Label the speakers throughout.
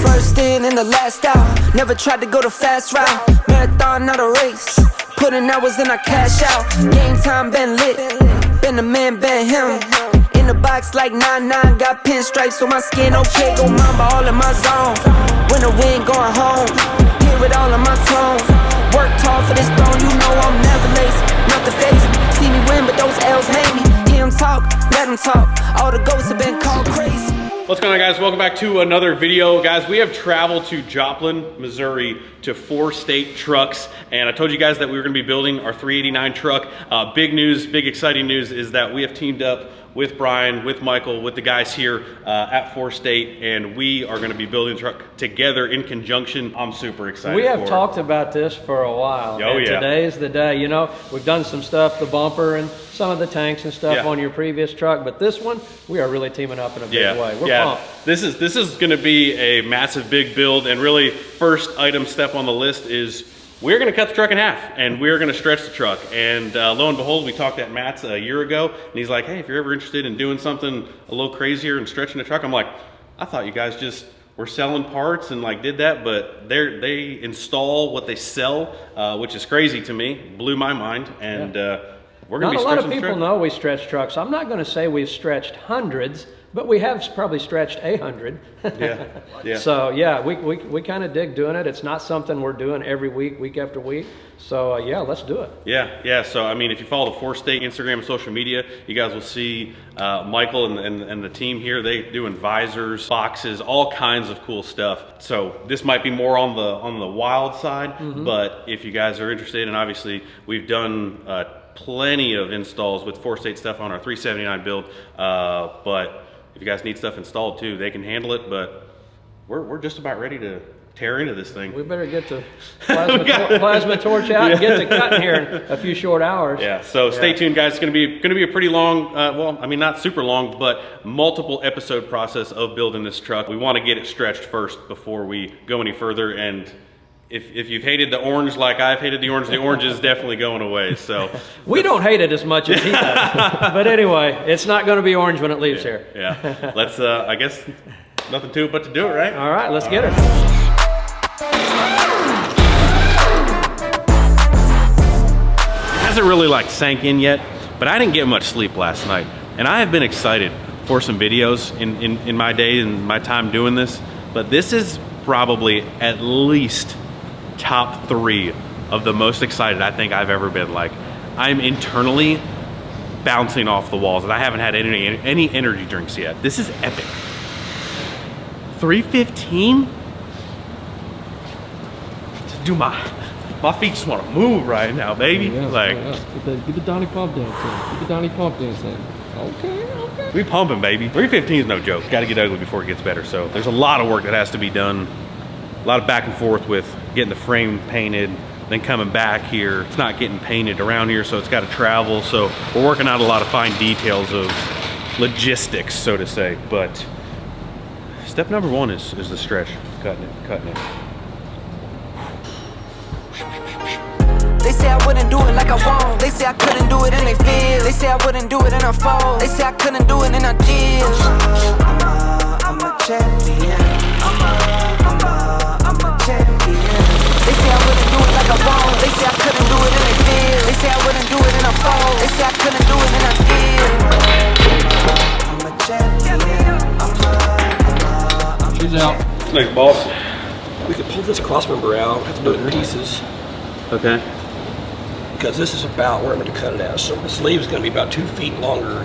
Speaker 1: First in and the last out. Never tried to go the fast route. Marathon, not a race. Putting hours in, I cash out. Game time been lit. Been the man, been him. In the box like 9-9. Got pinstripes on my skin. Okay, go mamba all in my zone. When the wind going home. Hear it all in my tone. Worked hard for this throne. You know I'm never lazy. Nothing phase me. See me win, but those L's made me. Hear him talk, let him talk. All the ghosts have been called crazy.
Speaker 2: What's going on, guys? Welcome back to another video. Guys, we have traveled to Joplin, Missouri to 4 State Trucks, and I told you guys that we were going to be building our 389 truck. Big news, big exciting news is that we have teamed up with Brian, with Michael, with the guys here at 4 State, and we are going to be building the truck together in conjunction. I'm super excited.
Speaker 3: We have talked about this for a while.
Speaker 2: Oh,
Speaker 3: and
Speaker 2: yeah.
Speaker 3: Today's the day. You know, we've done some stuff, the bumper and some of the tanks and stuff on your previous truck, but this one, we are really teaming up in a big way. We're pumped.
Speaker 2: This is going to be a massive, big build, and really, first item step on the list is we're going to cut the truck in half, and we're going to stretch the truck. And lo and behold, we talked at Matt's a year ago, and he's like, hey, if you're ever interested in doing something a little crazier and stretching the truck, I'm like, I thought you guys just were selling parts and like did that, but they install what they sell, which is crazy to me, blew my mind, and we're going to be stretching the truck. Not a lot of people know we stretch trucks. I'm not going to say we've stretched hundreds, but we have probably stretched 100. Yeah.
Speaker 3: So yeah, we kind of dig doing it. It's not something we're doing every week, week after week. So yeah, let's do it.
Speaker 2: Yeah. So I mean, if you follow the 4 State Instagram and social media, you guys will see Michael and the team here. They doing visors, boxes, all kinds of cool stuff. So this might be more on the wild side, but if you guys are interested, and obviously we've done plenty of installs with 4 State stuff on our 379 build, but if you guys need stuff installed too, they can handle it, but we're just about ready to tear into this thing.
Speaker 3: We better get the plasma torch out and get to cutting here in a few short hours.
Speaker 2: Yeah, so stay tuned, guys. It's gonna be a pretty long, well, I mean, not super long, but multiple episode process of building this truck. We want to get it stretched first before we go any further, and if you've hated the orange like I've hated the orange is definitely going away. So
Speaker 3: we don't hate it as much as he does. But anyway, it's not going to be orange when it leaves here.
Speaker 2: Yeah. Let's, I guess, nothing to it but to do it, right?
Speaker 3: All right, let's get it.
Speaker 2: It hasn't really like sank in yet, but I didn't get much sleep last night. And I have been excited for some videos in my day and my time doing this. But this is probably at least top 3 of the most excited I think I've ever been. Like, I'm internally bouncing off the walls, and I haven't had any energy drinks yet. This is epic. 315? Dude, my feet just want to move right now, baby.
Speaker 4: Get the Donnie Pump dance in. Get the Donnie Pump dance in. Okay.
Speaker 2: We pumping, baby. 315 is no joke. Got to get ugly before it gets better. So there's a lot of work that has to be done. A lot of back and forth with getting the frame painted, then coming back here. It's not getting painted around here, so it's got to travel. So we're working out a lot of fine details of logistics, so to say. But step number 1 is the stretch. Cutting it.
Speaker 1: They say I wouldn't do it like I want. They say I couldn't do it and they feel. They say I wouldn't do it in a fall. They say I couldn't do it in a deal. I'm a champion. I'm a champion. They say I wouldn't do it like I want. They say I couldn't do it and they feel. They say I wouldn't do it in a fall. They say I couldn't do it in a deal. I'm a champion.
Speaker 4: She's out.
Speaker 2: Thanks, boss.
Speaker 5: We could pull this cross member out, have to do it in pieces.
Speaker 2: Okay.
Speaker 5: Because this is about where I'm going to cut it out. So the sleeve is going to be about 2 feet longer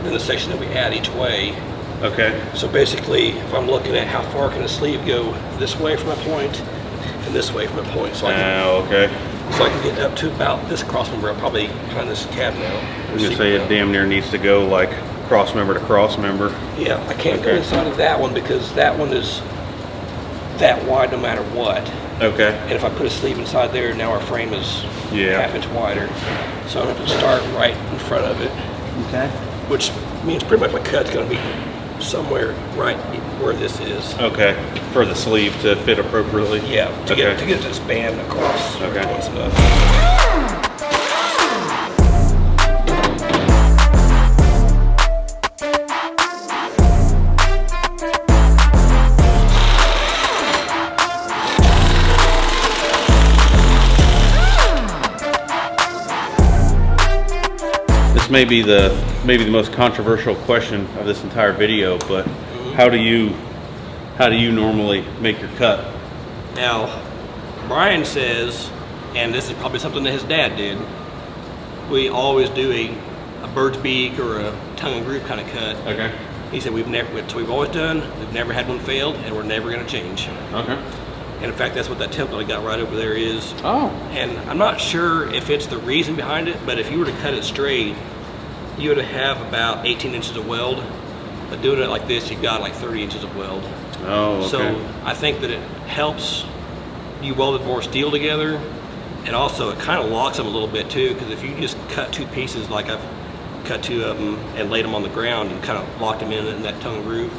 Speaker 5: than the section that we add each way.
Speaker 2: Okay.
Speaker 5: So basically, if I'm looking at how far can the sleeve go this way from a point and this way from a point. So I can get up to about this cross member. I'm probably behind this cab now.
Speaker 2: I was going to say it damn near needs to go like cross member to cross member.
Speaker 5: Yeah, I can't go inside of that one because that one is that wide no matter what.
Speaker 2: Okay.
Speaker 5: And if I put a sleeve inside there, now our frame is half inch wider. So I'm going to have to start right in front of it.
Speaker 2: Okay.
Speaker 5: Which means pretty much my cut's going to be somewhere right where this is.
Speaker 2: Okay. For the sleeve to fit appropriately?
Speaker 5: Yeah, to get it to span across.
Speaker 2: Okay.
Speaker 5: Close enough.
Speaker 2: may be the most controversial question of this entire video, but how do you normally make your cut?
Speaker 5: Now, Brian says, and this is probably something that his dad did, we always do a bird's beak or a tongue and groove kind of cut.
Speaker 2: Okay.
Speaker 5: He said we've always done, we've never had one failed, and we're never going to change.
Speaker 2: Okay.
Speaker 5: And in fact, that's what that template I got right over there is.
Speaker 2: Oh.
Speaker 5: And I'm not sure if it's the reason behind it, but if you were to cut it straight, you would have about 18 inches of weld. But doing it like this, you've got like 30 inches of weld.
Speaker 2: Oh, okay.
Speaker 5: So I think that it helps you weld more steel together, and also it kind of locks them a little bit too, because if you just cut two pieces like I've cut two of them and laid them on the ground and kind of locked them in that tongue groove,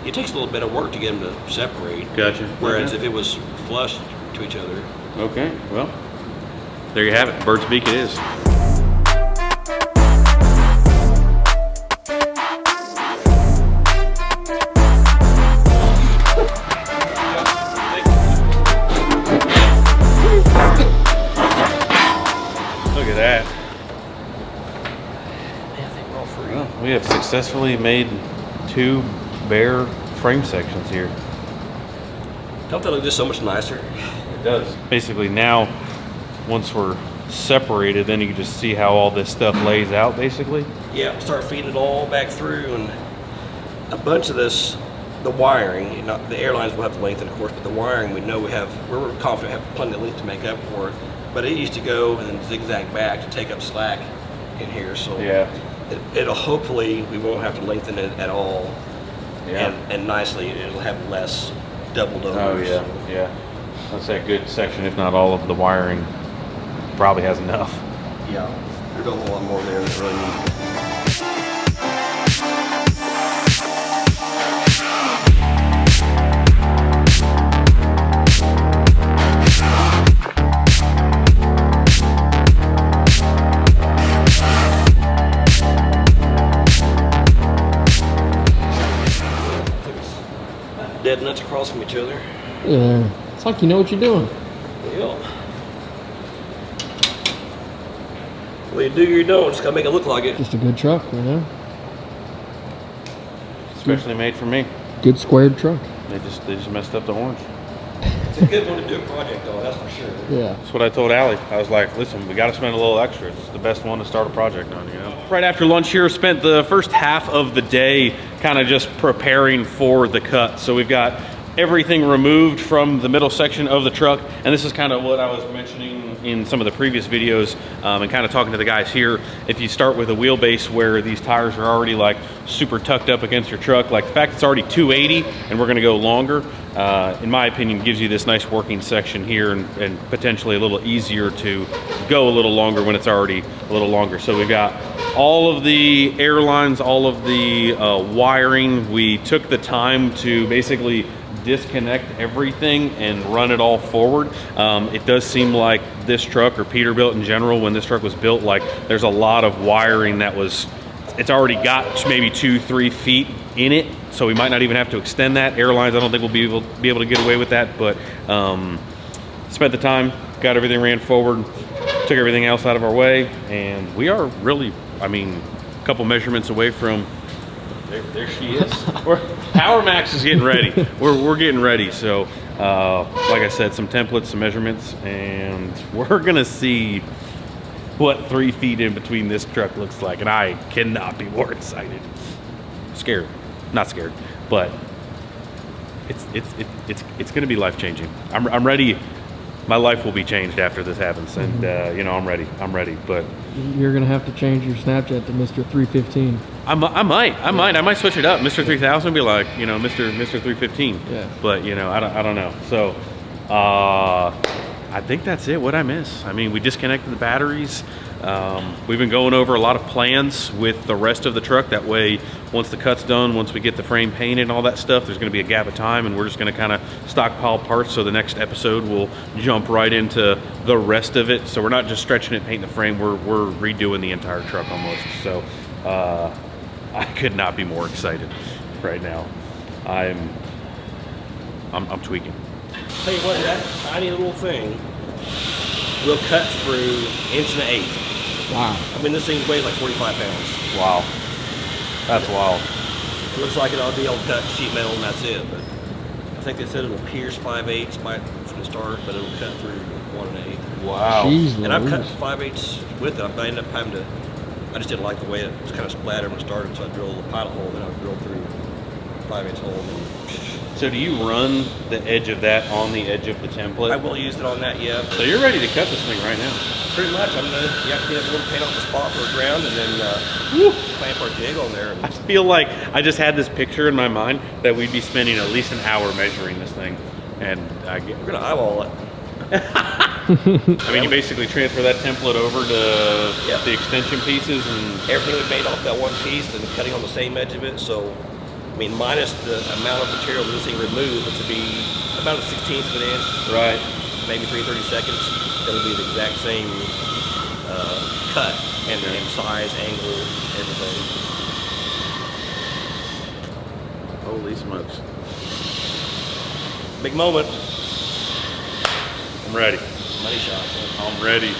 Speaker 5: it takes a little bit of work to get them to separate.
Speaker 2: Gotcha.
Speaker 5: Whereas
Speaker 2: Okay.
Speaker 5: if it was flush to each other.
Speaker 2: Okay, well, there you have it. Bird's beak it is. Look at that.
Speaker 5: Yeah, I think we're all free.
Speaker 2: Well, we have successfully made 2 bare frame sections here.
Speaker 5: Don't that look just so much nicer?
Speaker 2: It does. Basically now, once we're separated, then you can just see how all this stuff lays out, basically.
Speaker 5: Yeah, start feeding it all back through, and a bunch of this, the wiring, not the airlines will have the length, of course, but the wiring we know we're confident we have plenty of length to make up for it. But it used to go and then zigzag back to take up slack in here, so
Speaker 2: Yeah.
Speaker 5: it'll hopefully we won't have to lengthen it at all.
Speaker 2: Yeah.
Speaker 5: And nicely, it'll have less doubled over.
Speaker 2: Oh yeah, yeah. That's a good section, if not all of the wiring probably has enough.
Speaker 5: Yeah, there's a whole lot more there that's really neat. Dead nuts across from each other.
Speaker 4: Yeah, it's like you know what you're doing.
Speaker 5: Yeah. Well, you do, you don't. Just gotta make it look like it.
Speaker 4: Just a good truck, you know?
Speaker 2: Especially made for me.
Speaker 4: Good squared truck.
Speaker 2: They just messed up the orange.
Speaker 5: It's a good one to do a project on, that's for sure.
Speaker 4: Yeah.
Speaker 2: That's what I told Allie. I was like, listen, we got to spend a little extra. It's the best one to start a project on, you know? Right after lunch here, spent the first half of the day kind of just preparing for the cut. So we've got everything removed from the middle section of the truck. And this is kind of what I was mentioning in some of the previous videos and kind of talking to the guys here. If you start with a wheelbase where these tires are already like super tucked up against your truck, like the fact it's already 280 and we're going to go longer, in my opinion, gives you this nice working section here and potentially a little easier to go a little longer when it's already a little longer. So we've got all of the airlines, all of the wiring. We took the time to basically disconnect everything and run it all forward. It does seem like this truck, or Peterbilt in general, when this truck was built, like there's a lot of wiring that it's already got maybe 2-3 feet in it, so we might not even have to extend that. Airlines, I don't think we'll be able to get away with that, but spent the time, got everything ran forward, took everything else out of our way, and we are really, I mean, a couple measurements away from, there she is. Power Max is getting ready. We're getting ready. So, like I said, some templates, some measurements, and we're gonna see what 3 feet in between this truck looks like, and I cannot be more excited. Scared, not scared, but it's gonna be life changing. I'm ready. My life will be changed after this happens, and you know, I'm ready. But
Speaker 4: You're gonna have to change your Snapchat to Mr. 315.
Speaker 2: I might switch it up. Mr. 3000 be like, you know, Mr. 315.
Speaker 4: Yeah.
Speaker 2: But you know, I don't know. So I think that's it. What I miss? I mean, we disconnected the batteries. We've been going over a lot of plans with the rest of the truck. That way, once the cut's done, once we get the frame painted and all that stuff, there's going to be a gap of time, and we're just going to kind of stockpile parts. So the next episode we'll jump right into the rest of it. So we're not just stretching it, painting the frame. We're redoing the entire truck almost. So I could not be more excited right now. I'm tweaking.
Speaker 5: Tell you what, that tiny little thing will cut through 1.1 inches.
Speaker 4: Wow.
Speaker 5: I mean, this thing weighs like 45 pounds.
Speaker 2: Wow. That's wild.
Speaker 5: It looks like it'll be able to cut sheet metal and that's it. But I think they said it'll pierce 5/8 from the start, but it'll cut through 1 1/8.
Speaker 2: Wow.
Speaker 4: Jeez
Speaker 5: And I've cut
Speaker 4: Louise.
Speaker 5: 5/8 with it. I ended up having to. I just didn't like the way it was kind of splattered when it started, so I drilled a pilot hole, then I would drill through 5/8 hole.
Speaker 2: So do you run the edge of that on the edge of the template?
Speaker 5: I will use it on that, yeah.
Speaker 2: So you're ready to cut this thing right now.
Speaker 5: Pretty much. I'm gonna get a little paint off the spot for a ground, and then clamp our jig on there.
Speaker 2: I feel like I just had this picture in my mind that we'd be spending at least an hour measuring this thing, and
Speaker 5: We're gonna eyeball it.
Speaker 2: I mean, you basically transfer that template over to
Speaker 5: Yep.
Speaker 2: the extension pieces, and
Speaker 5: Everything we made off that one piece and cutting on the same edge of it. So, I mean, minus the amount of material this thing removes, which would be about a 16th of an inch,
Speaker 2: right.
Speaker 5: maybe 3/32, it'll be the exact same cut and size, angle, everything.
Speaker 2: Holy smokes!
Speaker 5: Big moment.
Speaker 2: I'm ready.
Speaker 5: Money shot. So.
Speaker 2: I'm ready.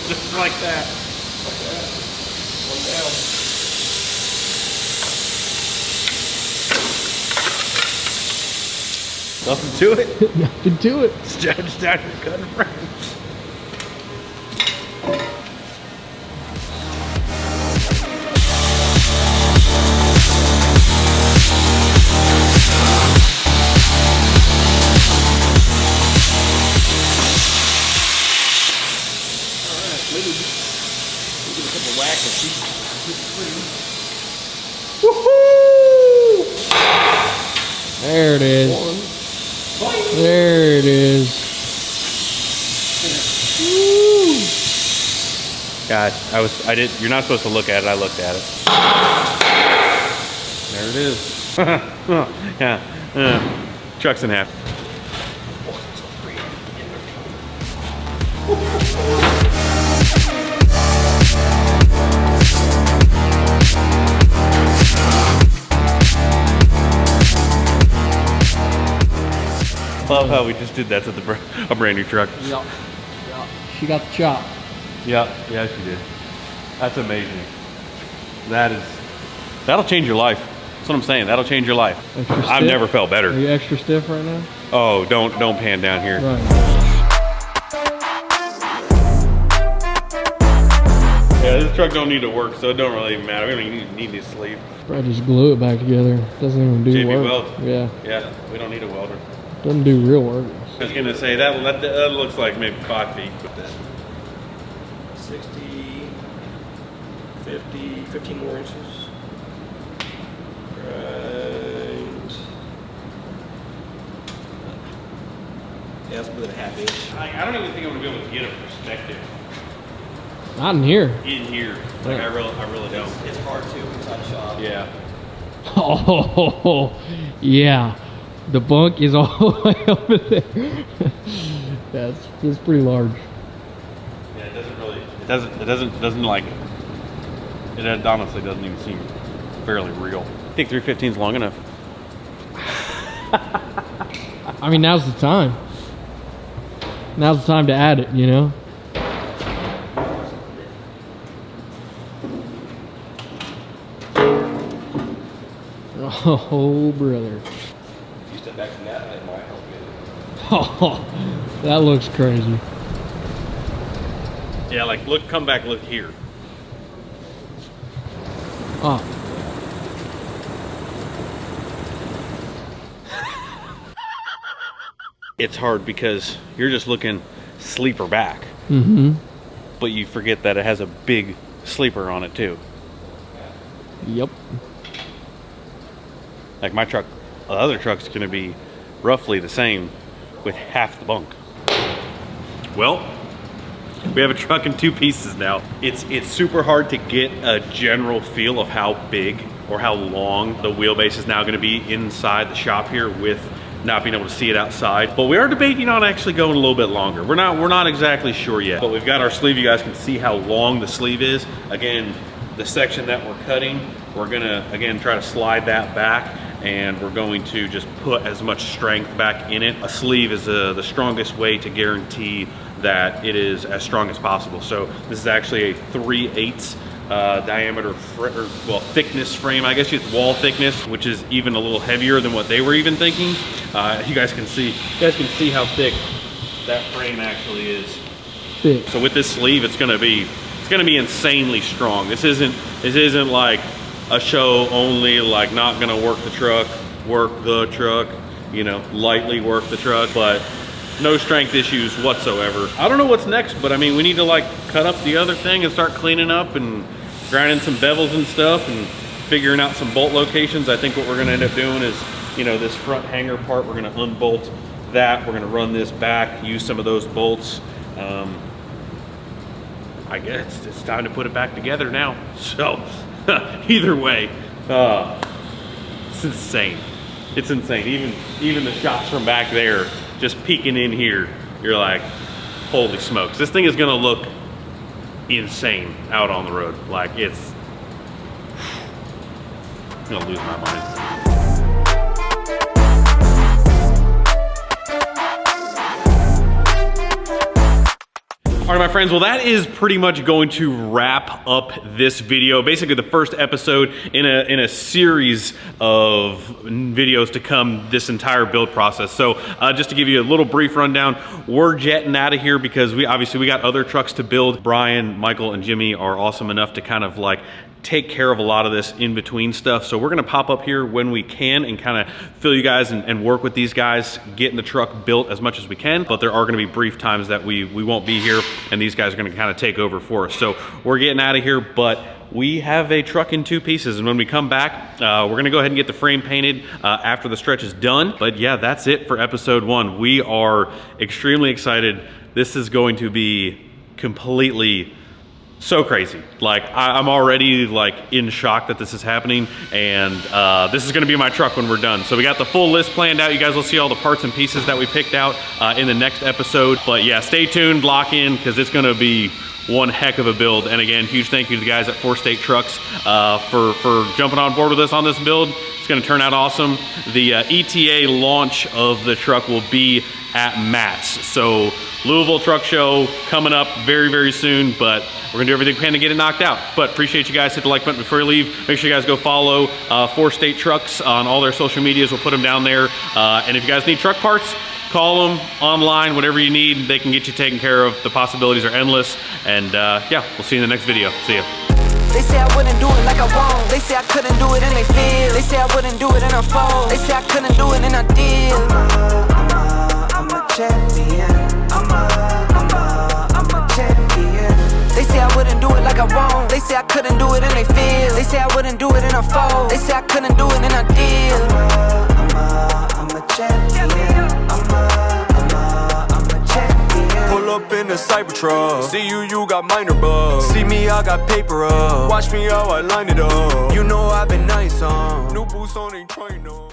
Speaker 2: Just like that.
Speaker 5: One down.
Speaker 2: Nothing to it.
Speaker 4: Nothing to it.
Speaker 2: It's just down your cutting frames.
Speaker 4: There it is. There it is.
Speaker 2: God, I did. You're not supposed to look at it. I looked at it. There it is. Yeah. Truck's in half. Love how we just did that to a brand new truck.
Speaker 4: Yep. Yep. She got the chop.
Speaker 2: Yeah, she did. That's amazing. That'll change your life. That's what I'm saying. That'll change your life.
Speaker 4: Extra
Speaker 2: I've
Speaker 4: stiff?
Speaker 2: never felt better.
Speaker 4: Are you extra stiff right now?
Speaker 2: Oh, don't pan down here.
Speaker 4: Right.
Speaker 2: Yeah, this truck don't need to work, so it don't really matter. We don't even need this sleeve.
Speaker 4: Probably just glue it back together. Doesn't even do
Speaker 2: JB
Speaker 4: work.
Speaker 2: weld.
Speaker 4: Yeah.
Speaker 2: Yeah, we don't need a welder.
Speaker 4: Doesn't do real work.
Speaker 2: I was gonna say that looks like maybe 5 feet.
Speaker 5: 60, 50, 15 more inches. Right. Yeah, that's more than a half inch.
Speaker 2: I don't even think I'm gonna be able to get a perspective
Speaker 4: Not in here.
Speaker 2: in here. Like I really don't.
Speaker 5: It's hard to inside the shop.
Speaker 2: Yeah.
Speaker 4: Oh, yeah. The bunk is all the way over there. That's pretty large.
Speaker 2: Yeah, it doesn't really. It doesn't like. It honestly doesn't even seem fairly real. I think 315 is long enough.
Speaker 4: I mean, now's the time. Now's the time to add it, you know? Oh, brother.
Speaker 5: If you step back from that, it might help you.
Speaker 4: Oh, that looks crazy.
Speaker 2: Yeah, like come back, look here.
Speaker 4: Oh.
Speaker 2: It's hard because you're just looking sleeper back,
Speaker 4: Mm-hmm.
Speaker 2: but you forget that it has a big sleeper on it too.
Speaker 4: Yep.
Speaker 2: Like my truck, the other truck's gonna be roughly the same with half the bunk. Well, We have a truck in 2 pieces now. It's super hard to get a general feel of how big or how long the wheelbase is now gonna be inside the shop here with not being able to see it outside. But we are debating on actually going a little bit longer. We're not exactly sure yet, but we've got our sleeve. You guys can see how long the sleeve is. Again, the section that we're cutting, we're gonna, again, try to slide that back, and we're going to just put as much strength back in it. A sleeve is the strongest way to guarantee that it is as strong as possible. So this is actually a 3/8 diameter, thickness frame. I guess it's wall thickness, which is even a little heavier than what they were even thinking. You guys can see how thick that frame actually is.
Speaker 4: Thick.
Speaker 2: So with this sleeve, it's gonna be insanely strong. This isn't like a show only, like not gonna work the truck, you know, lightly work the truck, but no strength issues whatsoever. I don't know what's next, but I mean, we need to like cut up the other thing and start cleaning up and grinding some bevels and stuff and figuring out some bolt locations. I think what we're gonna end up doing is, you know, this front hanger part, we're gonna unbolt that. We're gonna run this back, use some of those bolts. I guess it's time to put it back together now. So either way, it's insane. It's insane. Even the shots from back there, just peeking in here, you're like, holy smokes. This thing is gonna look insane out on the road. Like I'm gonna lose my mind. All right, my friends, well, that is pretty much going to wrap up this video. Basically, the first episode in a series of videos to come this entire build process. So just to give you a little brief rundown, we're jetting out of here because we got other trucks to build. Brian, Michael, and Jimmy are awesome enough to kind of like take care of a lot of this in between stuff. So we're gonna pop up here when we can and kind of fill you guys and work with these guys, getting the truck built as much as we can. But there are gonna be brief times that we won't be here and these guys are gonna kind of take over for us. So we're getting out of here, but we have a truck in 2 pieces. And when we come back, we're gonna go ahead and get the frame painted after the stretch is done. But yeah, that's it for episode 1. We are extremely excited. This is going to be completely so crazy. Like I'm already like in shock that this is happening, and this is gonna be my truck when we're done. So we got the full list planned out. You guys will see all the parts and pieces that we picked out in the next episode. But yeah, stay tuned, lock in, because it's gonna be one heck of a build. And again, huge thank you to the guys at 4 State Trucks for jumping on board with us on this build. It's gonna turn out awesome. The ETA launch of the truck will be at Matt's. So Louisville Truck Show coming up very, very soon, but we're gonna do everything we can to get it knocked out. But appreciate you guys. Hit the like button before you leave. Make sure you guys go follow 4 State Trucks on all their social medias. We'll put them down there. And if you guys need truck parts, call them online, whatever you need, they can get you taken care of. The possibilities are endless. And yeah, we'll see you in the next video. See ya.
Speaker 1: They say I wouldn't do it like I won't. They say I couldn't do it and they feel. They say I wouldn't do it and I fall. They say I couldn't do it and I did. I'm a champion. I'm a champion. They say I wouldn't do it like I won't. They say I couldn't do it and they feel. They say I wouldn't do it and I fall. They say I couldn't do it and I did. I'm a champion. I'm a champion.
Speaker 6: Pull up in the Cybertruck. See you got minor bugs. See me, I got paper up. Watch me how I line it up. You know I've been nice on. New boots on, ain't trying on.